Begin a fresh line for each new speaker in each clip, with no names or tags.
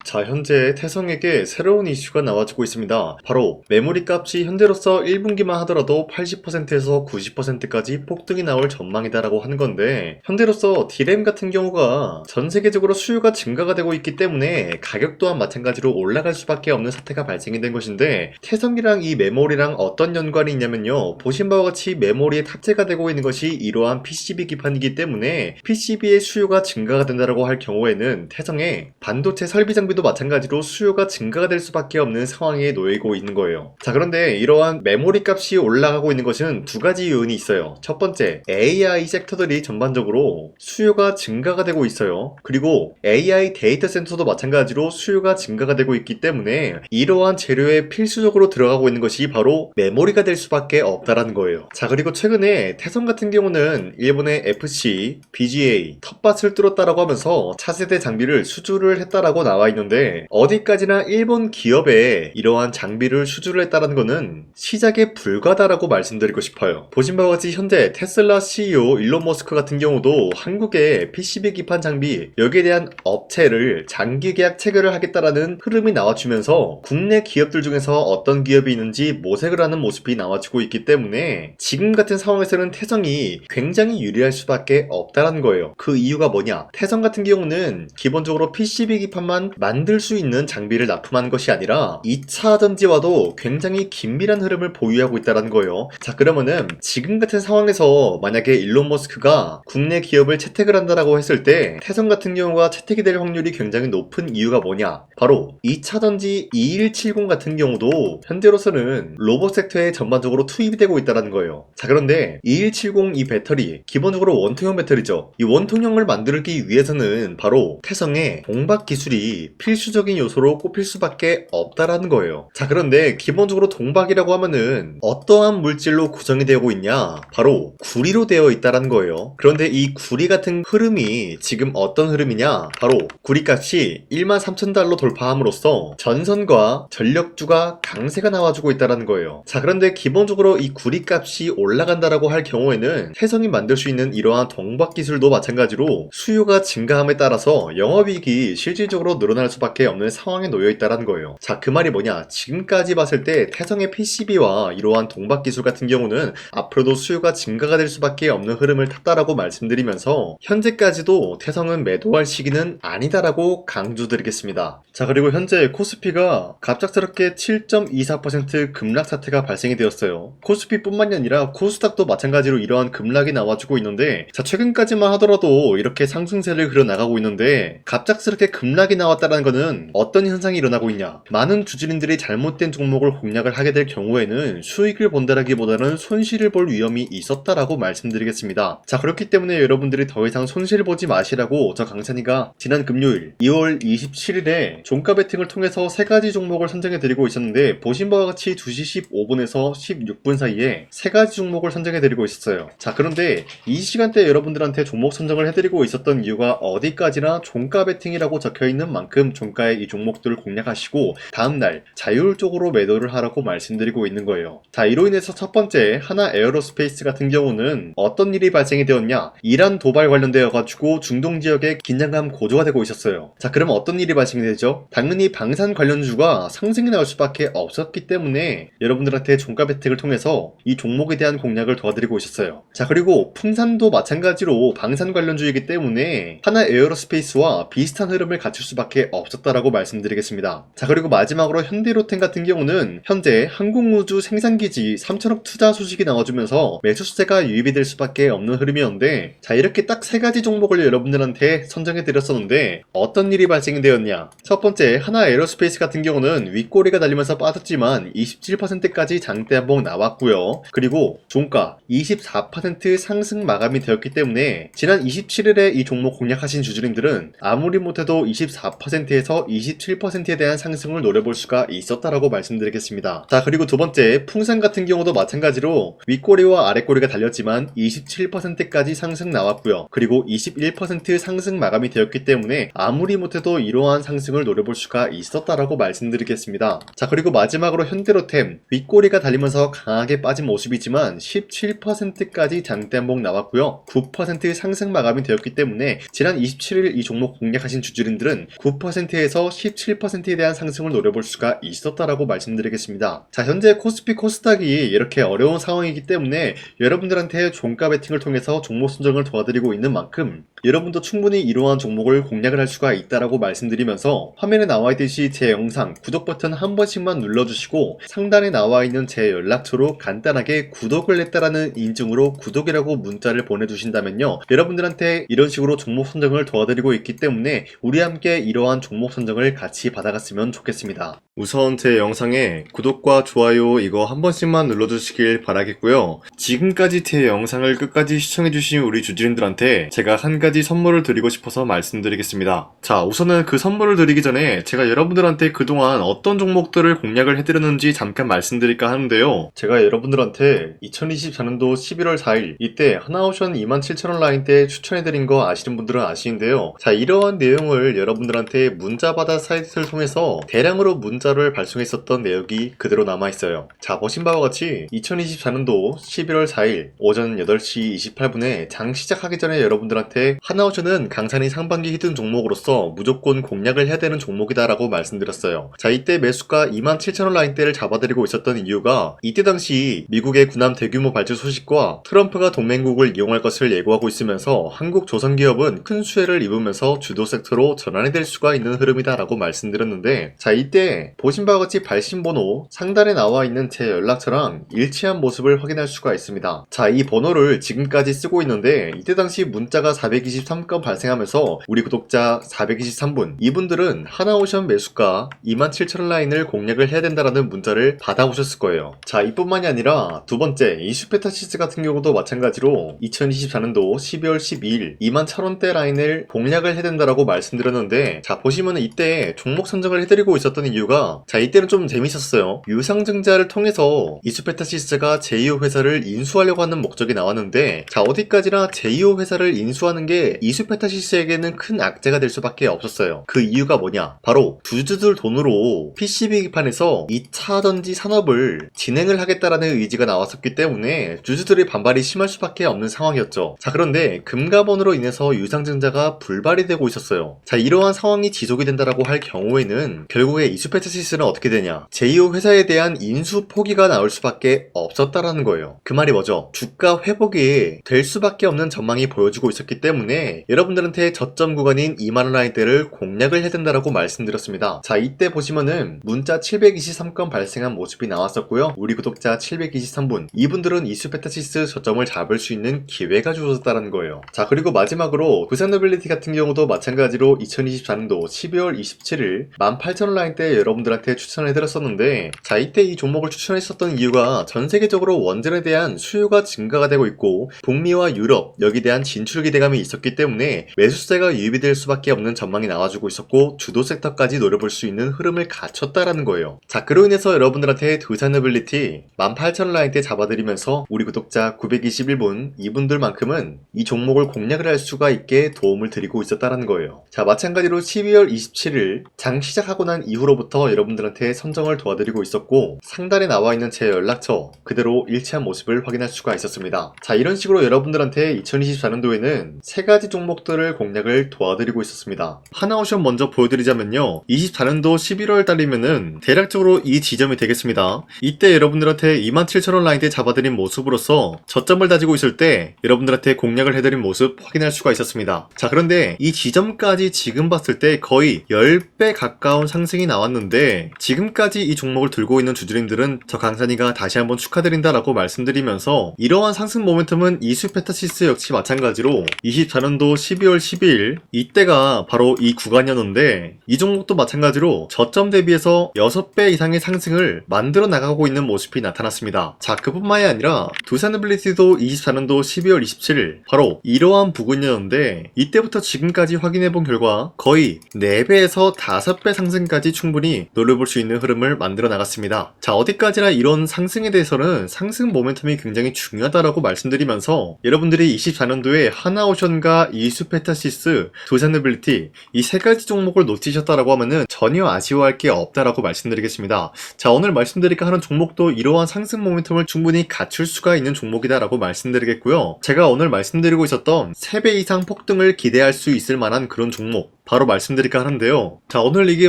자, 현재 태성에게 새로운 이슈가 나와주고 있습니다. 바로 메모리 값이 현재로서 1분기만 하더라도 80%에서 90%까지 폭등이 나올 전망이다라고 하는 건데, 현재로서 D램 같은 경우가 전 세계적으로 수요가 증가가 되고 있기 때문에 가격 또한 마찬가지로 올라갈 수밖에 없는 사태가 발생이 된 것인데, 태성이랑 이 메모리랑 어떤 연관이 있냐면요, 보신 바와 같이 메모리에 탑재가 되고 있는 것이 이러한 PCB 기판이기 때문에 PCB의 수요가 증가가 된다고 할 경우에는 태성의 반도체 설비 장비도 마찬가지로 수요가 증가가 될 수밖에 없는 상황에 놓이고 있는 거예요. 자, 그런데 이러한 메모리 값이 올라가고 있는 것은 두 가지 요인이 있어요. 첫 번째, AI 섹터들이 전반적으로 수요가 증가가 되고 있어요. 그리고 AI 데이터 센터도 마찬가지로 수요가 증가가 되고 있기 때문에 이러한 재료에 필수적으로 들어가고 있는 것이 바로 메모리가 될 수밖에 없다라는 거예요. 자, 그리고 최근에 태성 같은 경우는 일본의 FC, BGA, 텃밭을 뚫었다라고 하면서 차세대 장비를 수주를 했다라고 나와 있는데, 어디까지나 일본 기업에 이러한 장비를 수주를 했다는 것은 시작에 불과하다라고 말씀드리고 싶어요. 보신 바와 같이 현재 테슬라 CEO 일론 머스크 같은 경우도 한국의 PCB 기판 장비 여기에 대한 업체를 장기 계약 체결을 하겠다라는 흐름이 나와주면서 국내 기업들 중에서 어떤 기업이 있는지 모색을 하는 모습이 나와주고 있기 때문에 지금 같은 상황에서는 태성이 굉장히 유리할 수밖에 없다라는 거예요. 그 이유가 뭐냐? 태성 같은 경우는 기본적으로 PCB 기판만 만들 수 있는 장비를 납품하는 것이 아니라 2차 전지와도 굉장히 긴밀한 흐름을 보유하고 있다는 거예요. 자, 그러면은 지금 같은 상황에서 만약에 일론 머스크가 국내 기업을 채택을 한다라고 했을 때 태성 같은 경우가 채택이 될 확률이 굉장히 높은 이유가 뭐냐? 바로 2차 전지 2170 같은 경우도 현재로서는 로봇 섹터에 전반적으로 투입이 되고 있다는 거예요. 자, 그런데 2170 이 배터리 기본적으로 원통형 배터리죠. 이 원통형을 만들기 위해서는 바로 태성의 동박 기술이 필수적인 요소로 꼽힐 수밖에 없다라는 거예요. 자, 그런데 기본적으로 동박이라고 하면은 어떠한 물질로 구성이 되고 있냐? 바로 구리로 되어 있다라는 거예요. 그런데 이 구리 같은 흐름이 지금 어떤 흐름이냐? 바로 구리값이 13,000달러 돌파함으로써 전선과 전력주가 강세가 나와주고 있다라는 거예요. 자, 그런데 기본적으로 이 구리값이 올라간다라고 할 경우에는 태성이 만들 수 있는 이러한 동박 기술도 마찬가지로 수요가 증가함에 따라서 영업이익이 실질적으로 늘어날 수밖에 없는 상황에 놓여 있다는 거예요. 자, 그 말이 뭐냐? 지금까지 봤을 때 태성의 PCB와 이러한 동박 기술 같은 경우는 앞으로도 수요가 증가가 될 수밖에 없는 흐름을 탔다라고 말씀드리면서 현재까지도 태성은 매도할 시기는 아니다라고 강조드리겠습니다. 자, 그리고 현재 코스피가 갑작스럽게 7.24% 급락 사태가 발생이 되었어요. 코스피뿐만이 아니라 코스닥도 마찬가지로 이러한 급락이 나와주고 있는데, 자, 최근까지만 하더라도 이렇게 상승세를 그려나가고 있는데 갑작스럽게 급락이 나왔다는 것은 어떤 현상이 일어나고 있냐? 많은 주주님들이 잘못된 종목을 공략을 하게 될 경우에는 수익을 본다라기보다는 손실을 볼 위험이 있었다라고 말씀드리겠습니다. 자, 그렇기 때문에 여러분들이 더 이상 손실 보지 마시라고 저 강찬이가 지난 금요일 2월 27일에 종가 베팅을 통해서 세 가지 종목을 선정해 드리고 있었는데, 보신 바와 같이 2시 15분에서 16분 사이에 세 가지 종목을 선정해 드리고 있었어요. 자, 그런데 이 시간대에 여러분들한테 종목 선정을 해드리고 있었던 이유가 어디까지나 종가 베팅이라고 적혀있는 만큼 종가의 이 종목들을 공략하시고 다음날 자율적으로 매도를 하라고 말씀드리고 있는 거예요. 자, 이로 인해서 첫 번째 하나 에어로스페이스 같은 경우는 어떤 일이 발생이 되었냐? 이란 도발 관련되어 가지고 중동 지역에 긴장감 고조가 되고 있었어요. 자, 그럼 어떤 일이 발생이 되죠? 당연히 방산 관련주가 상승이 나올 수밖에 없었기 때문에 여러분들한테 종가 베팅을 통해서 이 종목에 대한 공략을 도와드리고 있었어요. 자, 그리고 풍산도 마찬가지로 방산 관련주이기 때문에 하나 에어로스페이스와 비슷한 흐름을 갖출 수밖에 없었다라고 말씀드리겠습니다. 자, 그리고 마지막으로 현대로템 같은 경우는 현재 항공우주 생산기지 3천억 투자 소식이 나와주면서 매수세가 유입이 될 수밖에 없는 흐름이었는데, 자, 이렇게 딱 세 가지 종목을 여러분들한테 선정해 드렸었는데 어떤 일이 발생이 되었냐? 첫 번째 하나 에어로스페이스 같은 경우는 윗꼬리가 달리면서 빠졌지만 27%까지 장대 한봉 나왔고요. 그리고 종가 24% 상승 마감이 되었기 때문에 지난 27일에 이 종목 공략하신 주주님들은 아무리 못해도 24%에서 27%에 대한 상승을 노려볼 수가 있었다라고 말씀드리겠습니다. 자, 그리고 두 번째 풍산 같은 경우도 마찬가지로 윗꼬리와 아랫꼬리가 달렸지만 27%까지 상승 나왔고요. 그리고 21% 상승 마감이 되었기 때문에 아무리 못해도 이러한 상승을 노려볼 수가 있었다라고 말씀드리겠습니다. 자, 그리고 마지막으로 현대로템 윗꼬리가 달리면서 강하게 빠진 모습이지만 17%까지 장대 한봉 나왔고요. 9% 상승 마감이 되었기 때문에 지난 27일 이 종목 공략하신 주주님들은 9% 12%에서 17%에 대한 상승을 노려볼 수가 있었다라고 말씀드리겠습니다. 자, 현재 코스피 코스닥이 이렇게 어려운 상황이기 때문에 여러분들한테 종가 베팅을 통해서 종목 선정을 도와드리고 있는 만큼 여러분도 충분히 이러한 종목을 공략을 할 수가 있다라고 말씀드리면서 화면에 나와 있듯이 제 영상 구독 버튼 한 번씩만 눌러주시고 상단에 나와 있는 제 연락처로 간단하게 구독을 했다라는 인증으로 구독이라고 문자를 보내주신다면요, 여러분들한테 이런 식으로 종목 선정을 도와드리고 있기 때문에 우리 함께 이러한 종목 선정을 같이 받아갔으면 좋겠습니다. 우선 제 영상에 구독과 좋아요 이거 한 번씩만 눌러주시길 바라겠고요. 지금까지 제 영상을 끝까지 시청해주신 우리 주주님들한테 제가 한 가지 선물을 드리고 싶어서 말씀드리겠습니다. 자, 우선은 그 선물을 드리기 전에 제가 여러분들한테 그동안 어떤 종목들을 공략을 해드렸는지 잠깐 말씀드릴까 하는데요. 제가 여러분들한테 2024년도 11월 4일 이때 하나오션 27,000원 라인 때 추천해드린 거 아시는 분들은 아시는데요. 자, 이러한 내용을 여러분들한테 문자받아 사이트를 통해서 대량으로 문자를 발송했었던 내역이 그대로 남아있어요. 자, 보신 바와 같이 2024년도 11월 4일 오전 8시 28분에 장 시작하기 전에 여러분들한테 하나오션은 강산이 상반기 히든 종목으로서 무조건 공략을 해야 되는 종목이다 라고 말씀드렸어요. 자, 이때 매수가 27,000원 라인대를 잡아드리고 있었던 이유가 이때 당시 미국의 군함 대규모 발주 소식과 트럼프가 동맹국을 이용할 것을 예고하고 있으면서 한국 조선기업은 큰 수혜를 입으면서 주도 섹터로 전환이 될 수가 있는 흐름이다 라고 말씀드렸는데, 자, 이때 보신 바와 같이 발신번호 상단에 나와 있는 제 연락처랑 일치한 모습을 확인할 수가 있습니다. 자, 이 번호를 지금까지 쓰고 있는데 이때 당시 문자가 423건 발생하면서 우리 구독자 423분, 이분들은 하나오션 매수가 27,000원 라인을 공략을 해야 된다라는 문자를 받아오셨을 거예요. 자, 이뿐만이 아니라 두 번째 이슈페타시스 같은 경우도 마찬가지로 2024년도 12월 12일 21,000원대 라인을 공략을 해야 된다라고 말씀드렸는데, 자, 보시면은 이때 종목 선정을 해드리고 있었던 이유가, 자, 이때는 좀 재밌었어요. 유상증자를 통해서 이슈페타시스가 제2호 회사를 인수하려고 하는 목적이 나왔는데, 자, 어디까지나 제2호 회사를 인수하는 게 이슈페타시스에게는 큰 악재가 될 수밖에 없었어요. 그 이유가 뭐냐? 바로 주주들 돈으로 PCB 기판에서 2차 전지 산업을 진행을 하겠다라는 의지가 나왔었기 때문에 주주들의 반발이 심할 수밖에 없는 상황이었죠. 자, 그런데 금가번으로 인해서 유상증자가 불발이 되고 있었어요. 자, 이러한 상황이 지속이 된다라고 할 경우에는 결국에 이슈페타시스는 어떻게 되냐? 제2호 회사에 대한 인수 포기가 나올 수밖에 없었다라는 거예요. 그 말이 뭐죠? 주가 회복이 될 수밖에 없는 전망이 보여지고 있었기 때문에 여러분들한테 저점 구간인 2만원 라인대를 공략을 해야 된다라고 말씀드렸습니다. 자, 이때 보시면은 문자 723건 발생한 모습이 나왔었고요. 우리 구독자 723분, 이분들은 이슈페타시스 저점을 잡을 수 있는 기회가 주어졌다는 거예요. 자, 그리고 마지막으로 부산노빌리티 같은 경우도 마찬가지로 2024년도 12월 27일 18,000원 라인대 여러분들한테 추천을 해드렸었는데, 자, 이때 이 종목을 추천했었던 이유가 전 세계적으로 원전에 대한 수요가 증가가 되고 있고 북미와 유럽 여기에 대한 진출 기대감이 있었기 때문에 매수세가 유입이 될 수밖에 없는 전망이 나와주고 있었고 주도 섹터까지 노려볼 수 있는 흐름을 갖췄다라는 거예요. 자, 그로 인해서 여러분들한테 두산노빌리티 18,000원 라인대 잡아드리면서 우리 구독자 921분, 이분들만큼은 이 종목을 공략을 할 수가 있게 도움을 드리고 있었다라는 거예요. 자, 마찬가지로 12월 27일 장 시작하고 난 이후로부터 여러분들한테 선정을 도와드리고 있었고 상단에 나와 있는 제 연락처 그대로 일치한 모습을 확인할 수가 있었습니다. 자, 이런 식으로 여러분들한테 2024년도에는 세 가지 종목들을 공략을 도와드리고 있었습니다. 하나오션 먼저 보여드리자면요, 24년도 11월 달이면은 대략적으로 이 지점이 되겠습니다. 이때 여러분들한테 27,000원 라인대 잡아드린 모습으로서 저점을 다지고 있을 때 여러분들한테 공략을 해드린 모습 확인할 수가 있었습니다. 자, 그런데 이 지점까지 지금 봤을 때 거의 10배 가까운 상승이 나왔는데 지금까지 이 종목을 들고 있는 주주님들은 저 강산이가 다시 한번 축하드린다라고 말씀드리면서 이러한 상승 모멘텀은 이슈페타시스 역시 마찬가지로 24년도 12월 12일 이때가 바로 이 구간이었는데 이 종목도 마찬가지로 저점 대비해서 6배 이상의 상승을 만들어 나가고 있는 모습이 나타났습니다. 자, 그뿐만이 아니라 두산노빌리티도 24년도 12월 27일 바로 이러한 부근이었는데 이때부터 지금까지 확인해본 결과 거의 4배에서 5배 상승까지 충분히 노려볼 수 있는 흐름을 만들어 나갔습니다. 자, 어디까지나 이런 상승에 대해서는 상승 모멘텀이 굉장히 중요하다라고 말씀드리면서 여러분들이 24년도에 하나오션과 이슈페타시스, 두산노빌리티 이 세 가지 종목을 놓치셨다라고 하면은 전혀 아쉬워할 게 없다라고 말씀드리겠습니다. 자, 오늘 말씀드릴까 하는 종목도 이러한 상승 모멘텀을 충분히 갖출 수가 있는 종목이다라고 말씀드리겠고요. 제가 오늘 말씀드리고 있었던 3배 이상 폭등을 기대할 수 있을 만한 그런 종목 바로 말씀드릴까 하는데요. 자, 오늘 이게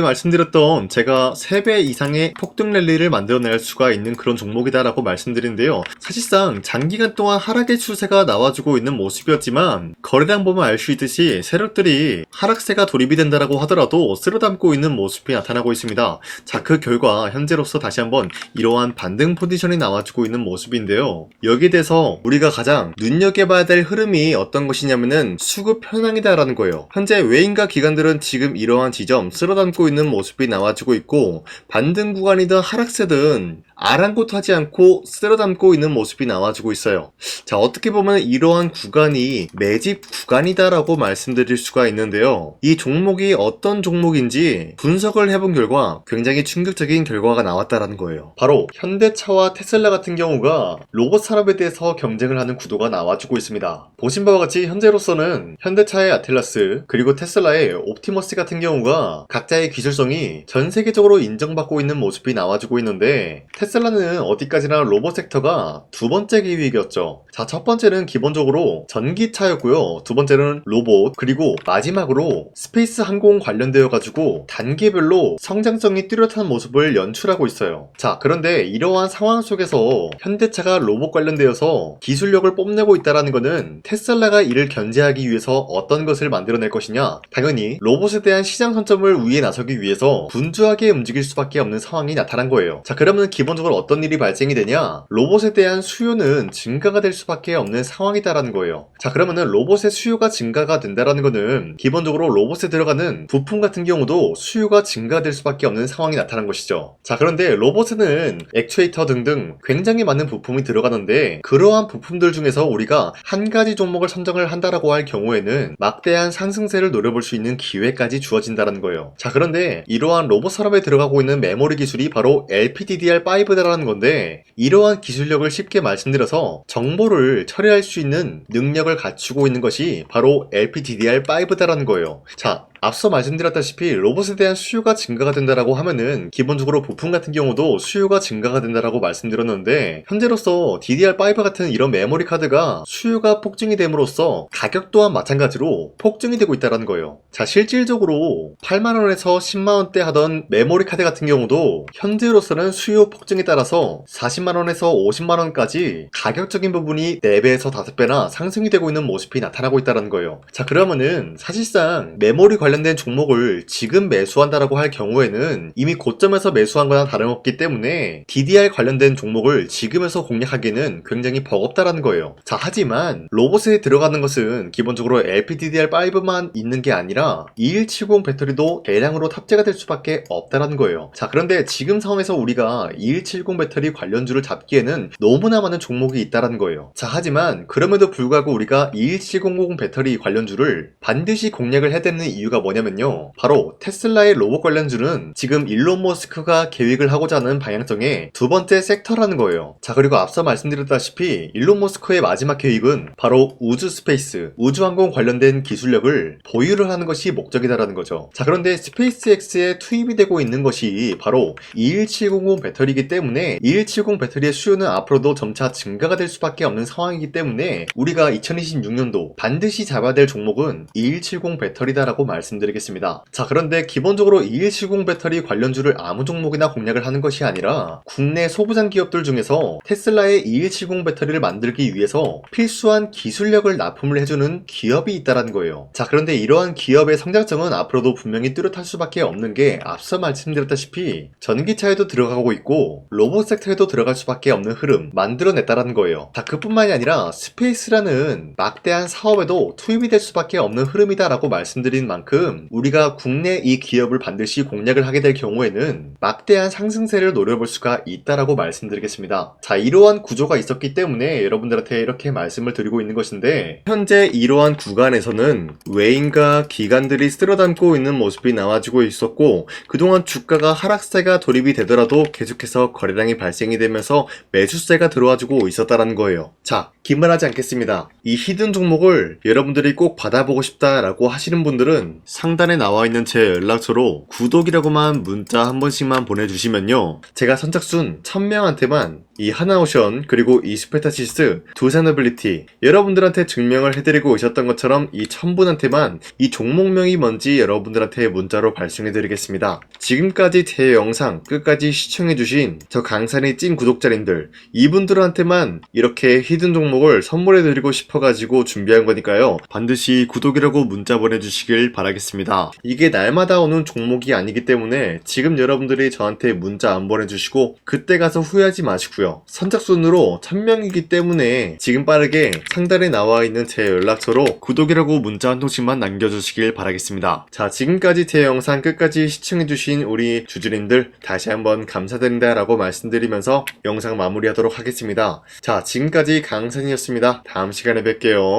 말씀드렸던 제가 3배 이상의 폭등 랠리를 만들어낼 수가 있는 그런 종목이다라고 말씀드리는데요. 사실상 장기간 동안 하락의 추세가 나와주고 있는 모습이었지만 거래량 보면 알 수 있듯이 세력들이 하락세가 돌입이 된다라고 하더라도 쓸어담고 있는 모습이 나타나고 있습니다. 자, 그 결과 현재로서 다시 한번 이러한 반등 포지션이 나와주고 있는 모습인데요. 여기에 대해서 우리가 가장 눈여겨봐야 될 흐름이 어떤 것이냐면은 수급 현황이다라는 거예요. 현재 외인과 기관들은 지금 이러한 지점 쓸어담고 있는 모습이 나와주고 있고, 반등 구간이든 하락세든 아랑곳하지 않고 쓸어담고 있는 모습이 나와주고 있어요. 자, 어떻게 보면 이러한 구간이 매집 구간이다라고 말씀드릴 수가 있는데요. 이 종목이 어떤 종목인지 분석을 해본 결과 굉장히 충격적인 결과가 나왔다라는 거예요. 바로 현대차와 테슬라 같은 경우가 로봇 산업에 대해서 경쟁을 하는 구도가 나와주고 있습니다. 보신 바와 같이 현재로서는 현대차의 아틀라스 그리고 테슬라의 옵티머스 같은 경우가 각자의 기술성이 전 세계적으로 인정받고 있는 모습이 나와주고 있는데, 테슬라는 어디까지나 로봇 섹터가 두 번째 기획이었죠. 자, 첫 번째는 기본적으로 전기차였고요. 두 번째는 로봇, 그리고 마지막으로 스페이스 항공 관련되어 가지고 단계별로 성장성이 뚜렷한 모습을 연출하고 있어요. 자, 그런데 이러한 상황 속에서 현대차가 로봇 관련되어서 기술력을 뽐내고 있다는 것은 테슬라가 이를 견제하기 위해서 어떤 것을 만들어낼 것이냐, 당연히 로봇에 대한 시장 선점을 위해 나서기 위해서 분주하게 움직일 수밖에 없는 상황이 나타난 거예요. 자, 그러면 기본적으로 어떤 일이 발생이 되냐, 로봇에 대한 수요는 증가가 될 수밖에 없는 상황이다라는 거예요. 자, 그러면은 로봇의 수요가 증가가 된다라는 거는 기본적으로 로봇에 들어가는 부품 같은 경우도 수요가 증가될 수밖에 없는 상황이 나타난 것이죠. 자, 그런데 로봇에는 액추에이터 등등 굉장히 많은 부품이 들어가는데, 그러한 부품들 중에서 우리가 한 가지 종목을 선정을 한다라고 할 경우에는 막대한 상승세를 노려볼 수 있는 기회까지 주어진다는 거예요. 자, 그런데 이러한 로봇 산업에 들어가고 있는 메모리 기술이 바로 LPDDR5다라는 건데, 이러한 기술력을 쉽게 말씀드려서 정보를 처리할 수 있는 능력을 갖추고 있는 것이 바로 LPDDR5다라는 거예요. 자, 앞서 말씀드렸다시피 로봇에 대한 수요가 증가가 된다라고 하면은 기본적으로 부품 같은 경우도 수요가 증가가 된다라고 말씀드렸는데, 현재로서 DDR5 같은 이런 메모리 카드가 수요가 폭증이 됨으로써 가격 또한 마찬가지로 폭증이 되고 있다는 거예요. 자, 실질적으로 8만원에서 10만원대 하던 메모리 카드 같은 경우도 현재로서는 수요 폭증에 따라서 40만원에서 50만원까지 가격적인 부분이 4배에서 5배나 상승이 되고 있는 모습이 나타나고 있다는 거예요. 자, 그러면은 사실상 메모리 관련된 종목을 지금 매수한다라고 할 경우에는 이미 고점에서 매수한 거나 다름없기 때문에 DDR 관련된 종목을 지금에서 공략하기에는 굉장히 버겁다라는 거예요. 자, 하지만 로봇에 들어가는 것은 기본적으로 LPDDR5만 있는 게 아니라 2170 배터리도 대량으로 탑재가 될 수밖에 없다라는 거예요. 자, 그런데 지금 상황에서 우리가 2170 배터리 관련주를 잡기에는 너무나 많은 종목이 있다라는 거예요. 자, 하지만 그럼에도 불구하고 우리가 21700 배터리 관련주를 반드시 공략을 해야 되는 이유가 뭐냐면요, 바로 테슬라의 로봇 관련주는 지금 일론 머스크가 계획을 하고자 하는 방향성의 두 번째 섹터라는 거예요. 자, 그리고 앞서 말씀드렸다시피 일론 머스크의 마지막 계획은 바로 우주 스페이스, 우주항공 관련된 기술력을 보유를 하는 것이 목적이다라는 거죠. 자, 그런데 스페이스X에 투입이 되고 있는 것이 바로 21700 배터리이기 때문에 2170 배터리의 수요는 앞으로도 점차 증가가 될 수밖에 없는 상황이기 때문에 우리가 2026년도 반드시 잡아야 될 종목은 2170 배터리다라고 말씀드리겠습니다. 자, 그런데 기본적으로 2170 배터리 관련주를 아무 종목이나 공략을 하는 것이 아니라 국내 소부장 기업들 중에서 테슬라의 2170 배터리를 만들기 위해서 필수한 기술력을 납품을 해주는 기업이 있다는 거예요. 자, 그런데 이러한 기업의 성장성은 앞으로도 분명히 뚜렷할 수밖에 없는 게 앞서 말씀드렸다시피 전기차에도 들어가고 있고 로봇 섹터에도 들어갈 수밖에 없는 흐름 만들어냈다는 거예요. 자, 그뿐만이 아니라 스페이스라는 막대한 사업에도 투입이 될 수밖에 없는 흐름이다라고 말씀드린 만큼 우리가 국내 이 기업을 반드시 공략을 하게 될 경우에는 막대한 상승세를 노려볼 수가 있다라고 말씀드리겠습니다. 자, 이러한 구조가 있었기 때문에 여러분들한테 이렇게 말씀을 드리고 있는 것인데, 현재 이러한 구간에서는 외인과 기관들이 쓸어담고 있는 모습이 나와주고 있었고, 그동안 주가가 하락세가 돌입이 되더라도 계속해서 거래량이 발생이 되면서 매수세가 들어와주고 있었다는 거예요. 자, 긴말하지 않겠습니다. 이 히든 종목을 여러분들이 꼭 받아보고 싶다라고 하시는 분들은 상단에 나와 있는 제 연락처로 구독이라고만 문자 한 번씩만 보내주시면요, 제가 선착순 1000명한테만 이 하나오션 그리고 이 스페타시스 두 사너빌리티 여러분들한테 증명을 해드리고 오셨던 것처럼 이 1000분한테만 이 종목명이 뭔지 여러분들한테 문자로 발송해드리겠습니다. 지금까지 제 영상 끝까지 시청해주신 저 강산의 찐 구독자님들, 이분들한테만 이렇게 히든 종목을 선물해드리고 싶어가지고 준비한 거니까요, 반드시 구독이라고 문자 보내주시길 바라겠습니다. 이게 날마다 오는 종목이 아니기 때문에 지금 여러분들이 저한테 문자 안 보내주시고 그때 가서 후회하지 마시고요. 선착순으로 1000명이기 때문에 지금 빠르게 상단에 나와 있는 제 연락처로 구독이라고 문자 한 통씩만 남겨주시길 바라겠습니다. 자, 지금까지 제 영상 끝까지 시청해주신 우리 주주님들 다시 한번 감사드린다 라고 말씀드리면서 영상 마무리하도록 하겠습니다. 자, 지금까지 강산이었습니다. 다음 시간에 뵐게요.